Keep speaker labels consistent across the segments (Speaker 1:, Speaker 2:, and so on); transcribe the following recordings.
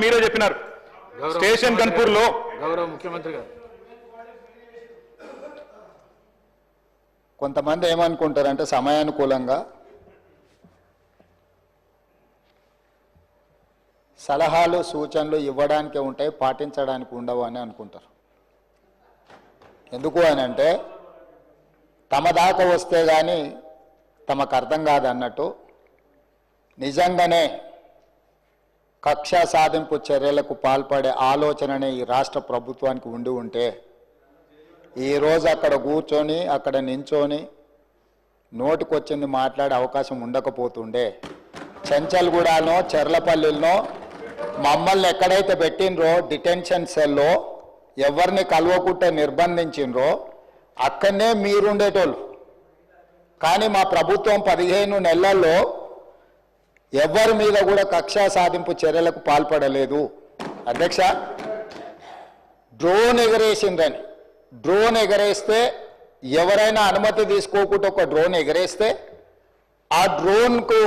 Speaker 1: మీరే చెప్పినారు స్టేషన్ గన్పూర్లో.
Speaker 2: గౌరవ ముఖ్యమంత్రి గారు,
Speaker 3: కొంతమంది ఏమనుకుంటారంటే సమయానుకూలంగా సలహాలు సూచనలు ఇవ్వడానికి ఉంటాయి, పాటించడానికి ఉండవు అని అనుకుంటారు. ఎందుకు అని అంటే తమ దాకా వస్తే కానీ తమకు అర్థం కాదన్నట్టు నిజంగానే కక్ష సాధింపు చర్యలకు పాల్పడే ఆలోచననే ఈ రాష్ట్ర ప్రభుత్వానికి ఉండి ఉంటే ఈరోజు అక్కడ కూర్చొని అక్కడ నించొని నోటికొచ్చింది మాట్లాడే అవకాశం ఉండకపోతుండే. చెంచల్గూడనో చెర్లపల్లిలో మమ్మల్ని ఎక్కడైతే పెట్టినరో డిటెన్షన్ సెల్లో ఎవరిని కలవకుంటే నిర్బంధించినరో అక్కడనే మీరుండేటోళ్ళు. కానీ మా ప్రభుత్వం 15 నెలల్లో ఎవరి మీద కూడా కక్షా సాధింపు చర్యలకు పాల్పడలేదు. అధ్యక్ష, డ్రోన్ ఎగరేసిందని, డ్రోన్ ఎగరేస్తే ఎవరైనా అనుమతి తీసుకోకుండా ఒక డ్రోన్ ఎగరేస్తే ఆ డ్రోన్కు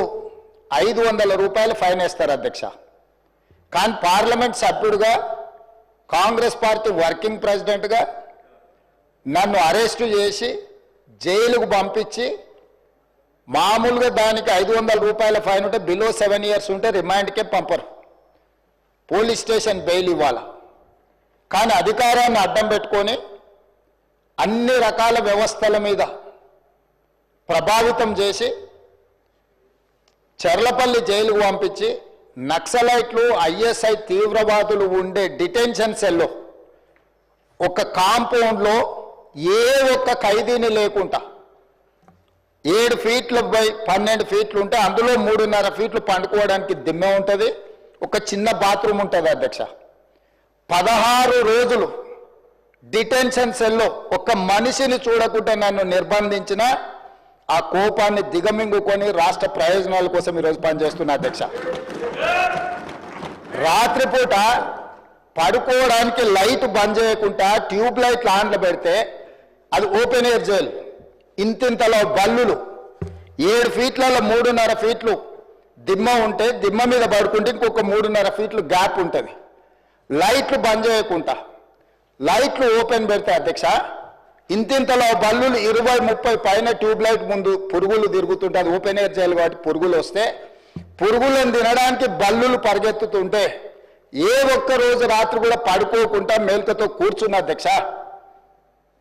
Speaker 3: 500 రూపాయలు ఫైన్ వేస్తారు అధ్యక్ష. కానీ పార్లమెంట్ సభ్యుడిగా కాంగ్రెస్ పార్టీ వర్కింగ్ ప్రెసిడెంట్గా నన్ను అరెస్టు చేసి జైలుకు పంపించి మామూలుగా దానికి 500 రూపాయల ఫైన్ ఉంటే బిలో 7 ఇయర్స్ ఉంటే రిమాండ్కే పంపరు, పోలీస్ స్టేషన్ బెయిల్ ఇవ్వాలి. కానీ అధికారాన్ని అడ్డం పెట్టుకొని అన్ని రకాల వ్యవస్థల మీద ప్రభావితం చేసి చెర్లపల్లి జైలుకు పంపించి నక్సలైట్లు ఐఎస్ఐ తీవ్రవాదులు ఉండే డిటెన్షన్ సెల్లో ఒక కాంపౌండ్లో ఏ ఒక్క ఖైదీని లేకుండా 7 ఫీట్లు బై 12 ఫీట్లు ఉంటే అందులో 3.5 ఫీట్లు పండుకోవడానికి దిమ్మె ఉంటుంది, ఒక చిన్న బాత్రూమ్ ఉంటుంది అధ్యక్ష. 16 రోజులు డిటెన్షన్ సెల్లో ఒక మనిషిని చూడకుండా నన్ను నిర్బంధించిన ఆ కోపాన్ని దిగమింగుకొని రాష్ట్ర ప్రయోజనాల కోసం ఈరోజు పనిచేస్తున్నా అధ్యక్ష. రాత్రిపూట పడుకోవడానికి లైట్ బంద్ చేయకుండా ట్యూబ్ లైట్లు ఆన్లో పెడితే అది ఓపెన్ ఎయిర్ జైలు, ఇంతింతలో బల్లులు 7 ఫీట్లలో 3.5 ఫీట్లు దిమ్మ ఉంటే దిమ్మ మీద పడుకుంటే ఇంకొక 3.5 ఫీట్లు గ్యాప్ ఉంటుంది. లైట్లు బంద్ చేయకుండా లైట్లు ఓపెన్ పెడితే అధ్యక్ష ఇంతింతలో బల్లులు 20-30 పైన ట్యూబ్ లైట్ ముందు పురుగులు తిరుగుతుంటే అది ఓపెన్ ఎయిర్ జైలు కాబట్టి పురుగులు వస్తే పురుగులను తినడానికి బల్లులు పరిగెత్తుతుంటే ఏ ఒక్క రోజు రాత్రి కూడా పడుకోకుండా మేల్కతో కూర్చున్న అధ్యక్ష.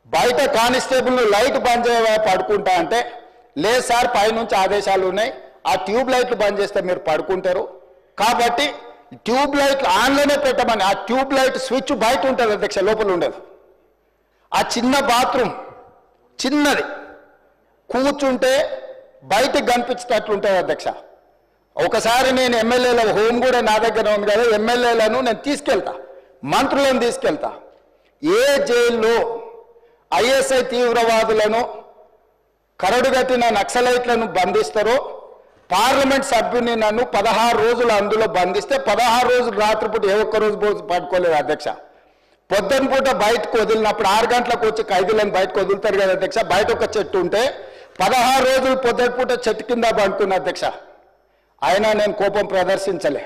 Speaker 3: బయట కానిస్టేబుల్ లైట్ బంద్ చేయవా పడుకుంటా అంటే లేదు సార్ పైనుంచి ఆదేశాలు ఉన్నాయి, ఆ ట్యూబ్ లైట్లు బంద్ చేస్తే మీరు పడుకుంటారు కాబట్టి ట్యూబ్ లైట్లు ఆన్లోనే పెట్టమని. ఆ ట్యూబ్ లైట్ స్విచ్ బయట ఉంటుంది అధ్యక్ష, లోపల ఉండదు. ఆ చిన్న బాత్రూమ్ చిన్నది కూర్చుంటే బయటకు కనిపించేటట్లుంటుంది అధ్యక్ష. ఒకసారి నేను ఎమ్మెల్యేల హోమ్ కూడా నా దగ్గర ఉంది కదా, ఎమ్మెల్యేలను నేను తీసుకెళ్తా, మంత్రులను తీసుకెళ్తా. ఏ జైల్లో ఐఎస్ఐ తీవ్రవాదులను కరడుగట్టిన నక్సలైట్లను బంధిస్తారో పార్లమెంట్ సభ్యుని నన్ను 16 రోజులు అందులో బంధిస్తే 16 రోజులు రాత్రిపూట ఏ ఒక్క రోజు పట్టుకోలేదు అధ్యక్ష. పొద్దున పూట బయటకు వదిలినప్పుడు 6 గంటలకు వచ్చి ఖైదీలను బయటకు వదులుతారు కదా అధ్యక్ష. బయట ఒక చెట్టు ఉంటే 16 రోజులు పొద్దున పూట చెట్టు కింద పండుకున్న అధ్యక్ష. అయినా నేను కోపం ప్రదర్శించలే.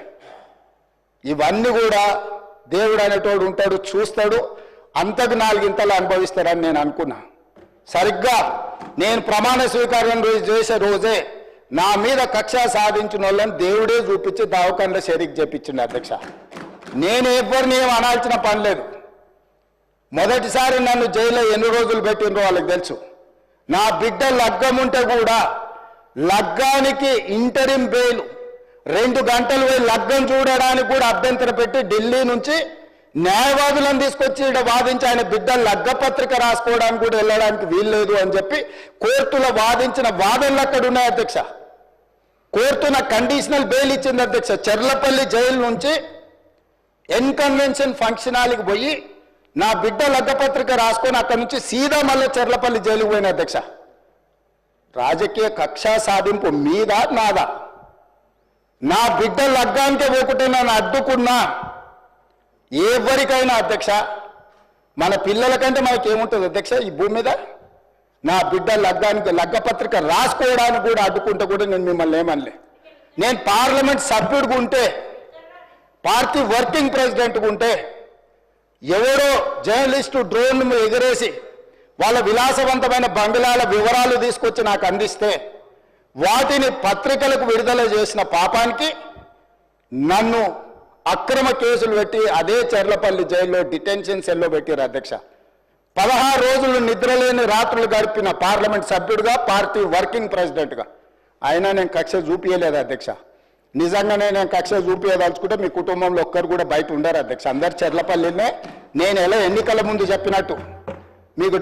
Speaker 3: ఇవన్నీ కూడా దేవుడు అనేటోడు ఉంటాడు, చూస్తాడు, అంతకు 4 ఇంతలు అనుభవిస్తాడని నేను అనుకున్నా. సరిగ్గా నేను ప్రమాణ స్వీకారం చేసే రోజే నా మీద కక్ష సాధించిన వాళ్ళని దేవుడే చూపించి దావకంలో షరీక్ చేపించిండు అధ్యక్ష. నేను ఎవరిని ఏం అనాల్సిన పని లేదు. మొదటిసారి నన్ను జైల్లో ఎన్ని రోజులు పెట్టినరో వాళ్ళకి తెలుసు. నా బిడ్డ లగ్గం ఉంటే కూడా లగ్గానికి ఇంటరిం బెయిల్ 2 గంటలు పోయి లగ్గం చూడడానికి కూడా అభ్యంతరం పెట్టి ఢిల్లీ నుంచి న్యాయవాదులను తీసుకొచ్చి ఇక్కడ వాదించి ఆయన బిడ్డ లగ్గపత్రిక రాసుకోవడానికి కూడా వెళ్ళడానికి వీల్లేదు అని చెప్పి కోర్టులో వాదించిన వాదనలు అక్కడ ఉన్నాయి అధ్యక్ష. కోర్టు నాకు కండిషనల్ బెయిల్ ఇచ్చింది అధ్యక్ష. చెర్లపల్లి జైలు నుంచి ఎన్కన్వెన్షన్ ఫంక్షన్ హాల్కి పోయి నా బిడ్డ లగ్గపత్రిక రాసుకొని అక్కడి నుంచి సీదా మళ్ళీ చెర్లపల్లి జైలుకు పోయిన అధ్యక్ష. రాజకీయ కక్షా సాధింపు మీద నాదా? నా బిడ్డ లగ్గానికే పోకుంటే నన్ను అడ్డుకున్నా ఎవరికైనా అధ్యక్ష, మన పిల్లల కంటే మనకేముంటుంది అధ్యక్ష ఈ భూమి మీద? నా బిడ్డ లగ్గానికి లగ్గపత్రిక రాసుకోవడానికి కూడా అడ్డుకుంటే కూడా నేను మిమ్మల్ని ఏమనలే. నేను పార్లమెంట్ సభ్యుడిగా ఉంటే పార్టీ వర్కింగ్ ప్రెసిడెంట్ ఉంటే ఎవరో జర్నలిస్టు డ్రోన్ ఎగిరేసి వాళ్ళ విలాసవంతమైన బంగ్లాల వివరాలు తీసుకొచ్చి నాకు అందిస్తే వాటిని పత్రికలకు విడుదల చేసిన పాపానికి నన్ను అక్రమ కేసులు పెట్టి అదే చెర్లపల్లి జైల్లో డిటెన్షన్ సెల్లో పెట్టారు అధ్యక్ష. 16 రోజులు నిద్రలేని రాత్రులు గడిపిన పార్లమెంట్ సభ్యుడిగా, పార్టీ వర్కింగ్ ప్రెసిడెంట్గా అయినా నేను కక్ష చూపించలేదు అధ్యక్ష. నిజంగానే నేను కక్ష చూపించదలుచుకుంటే మీ కుటుంబంలో ఒక్కరు కూడా బయట ఉండరు అధ్యక్ష. అందరు చెర్లపల్లినే నేను ఎలా ఎన్నికల ముందు చెప్పినట్టు మీకు